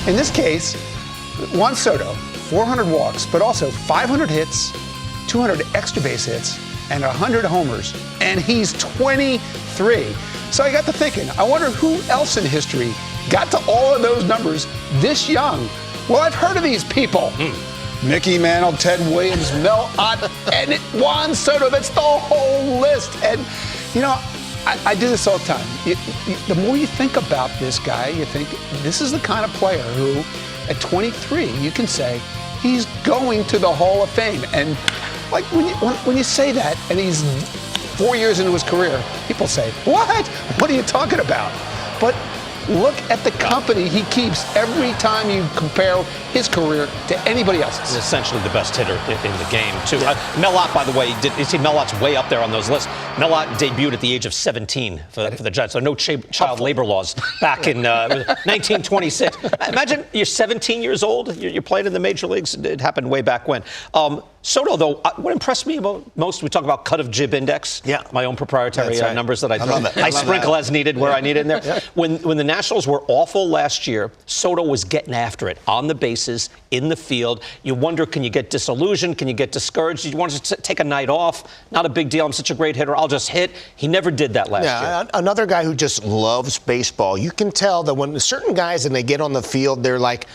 In this case, Juan Soto, 400 walks, but also 500 hits, 200 extra base hits, and 100 homers, and he's 23. So I got to thinking, I wonder who else in history got to all of those numbers this young. Well, I've heard of these people. Mickey Mantle, Ted Williams, Mel Ott, and Juan Soto. That's the whole list. And, you know, I do this all the time. The more you think about this guy, you think this is the kind of player who, at 23, you can say he's going to the Hall of Fame. And like when you say that, and he's 4 years into his career, people say, "What? What are you talking about?" But look at the company he keeps every time you compare his career to anybody else's. He's essentially the best hitter in the game, too. Mel Ott, by the way, you see Mel Ott's way up there on those lists. Mel Ott debuted at the age of 17 for the Giants, so no child labor laws back in 1926. Imagine you're 17 years old, you're playing in the major leagues. It happened way back when. Soto, though, what impressed me most, we talk about cut of jib index. Yeah. My own proprietary numbers that I I sprinkle as needed where I need it in there. When the Nationals were awful last year, Soto was getting after it on the bases, in the field. You wonder, can you get disillusioned? Can you get discouraged? You want to take a night off? Not a big deal. I'm such a great hitter. I'll just hit. He never did that last year. Another guy who just loves baseball. You can tell that when certain guys, and they get on the field, they're like,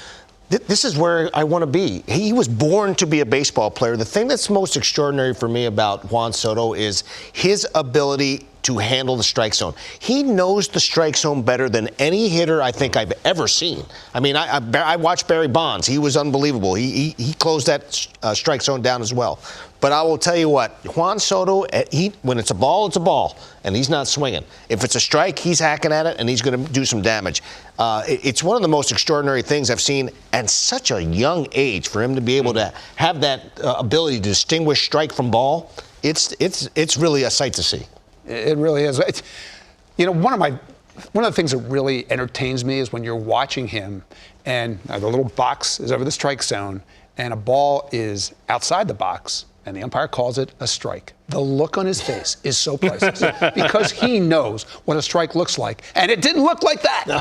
this is where I want to be. He was born to be a baseball player. The thing that's most extraordinary for me about Juan Soto is his ability to handle the strike zone. He knows the strike zone better than any hitter I think I've ever seen. I mean, I watched Barry Bonds. He was unbelievable. He closed that strike zone down as well. But I will tell you what, Juan Soto, when it's a ball, and he's not swinging. If it's a strike, he's hacking at it, and he's going to do some damage. It's one of the most extraordinary things I've seen, and such a young age for him to be able to have that ability to distinguish strike from ball. It's really a sight to see. It really is. You know, one of the things that really entertains me is when you're watching him, and the little box is over the strike zone, and a ball is outside the box, and the umpire calls it a strike. The look on his face is so priceless because he knows what a strike looks like, and it didn't look like that. No.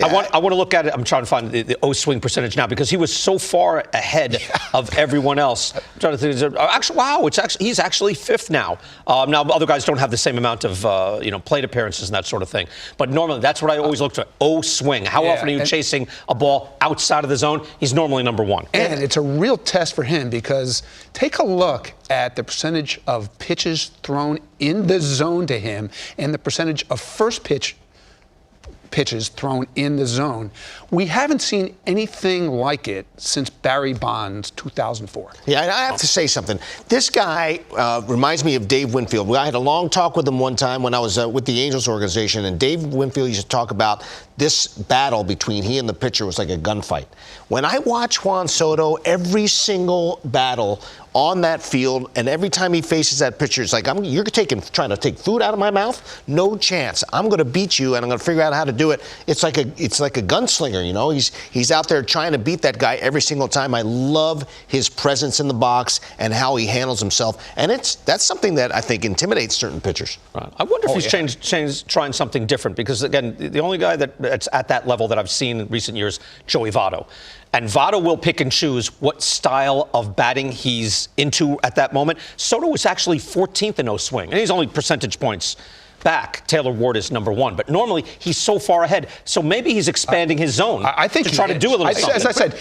I want to look at it. I'm trying to find the O-swing percentage now because he was so far ahead of everyone else. I'm trying to think. Actually, wow! He's actually fifth now. Now other guys don't have the same amount of plate appearances and that sort of thing. But normally that's what I always look for. O-swing. How often are you chasing a ball outside of the zone? He's normally number one. And it's a real test for him because take a look at the percentage of pitches thrown in the zone to him and the percentage of first pitches thrown in the zone. We haven't seen anything like it since Barry Bonds 2004. Yeah, I have to say something. This guy reminds me of Dave Winfield. I had a long talk with him one time when I was with the Angels organization, and Dave Winfield used to talk about this battle between he and the pitcher was like a gunfight. When I watch Juan Soto, every single battle on that field, and every time he faces that pitcher, it's like, you're trying to take food out of my mouth? No chance. I'm going to beat you, and I'm going to figure out how to do it. It's like a gunslinger, you know. He's out there trying to beat that guy every single time. I love his presence in the box and how he handles himself, and that's something that I think intimidates certain pitchers. Right. I wonder if he's trying something different because, again, the only guy that's at that level that I've seen in recent years, Joey Votto. And Votto will pick and choose what style of batting he's into at that moment. Soto was actually 14th in O-swing, and he's only percentage points back. Taylor Ward is number one, but normally he's so far ahead. So maybe he's expanding his zone. I think to try to do a little something. As I said,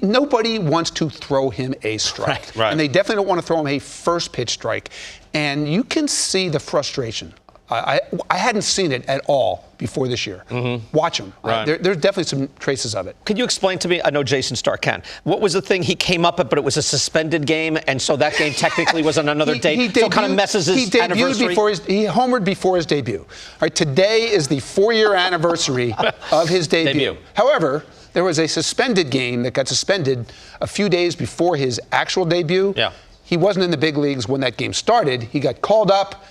nobody wants to throw him a strike, right. And they definitely don't want to throw him a first pitch strike. And you can see the frustration. I hadn't seen it at all before this year. Mm-hmm. Watch him. Right. There's definitely some traces of it. Could you explain to me? I know Jason Starr can. What was the thing he came up with, but it was a suspended game, and so that game technically was on another date? So it kind of messes his anniversary. He homered before his debut. All right, today is the 4-year anniversary of his debut. However, there was a suspended game that got suspended a few days before his actual debut. Yeah. He wasn't in the big leagues when that game started. He got called up.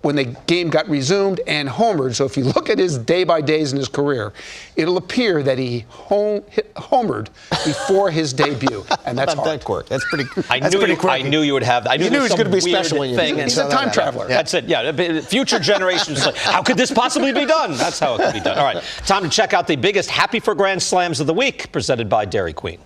when the game got resumed and homered. So if you look at his day-by-days in his career, it'll appear that he homered before his debut, and that's hard. That quirk. That's pretty. I that's knew pretty you, quirky. I knew you would have that. I knew You knew there he was some going to be weird special when you thing. did. He's a time traveler. Yeah. That's it. Yeah. Future generations, like, how could this possibly be done? That's how it could be done. All right. Time to check out the biggest Happy for Grand Slams of the week, presented by Dairy Queen.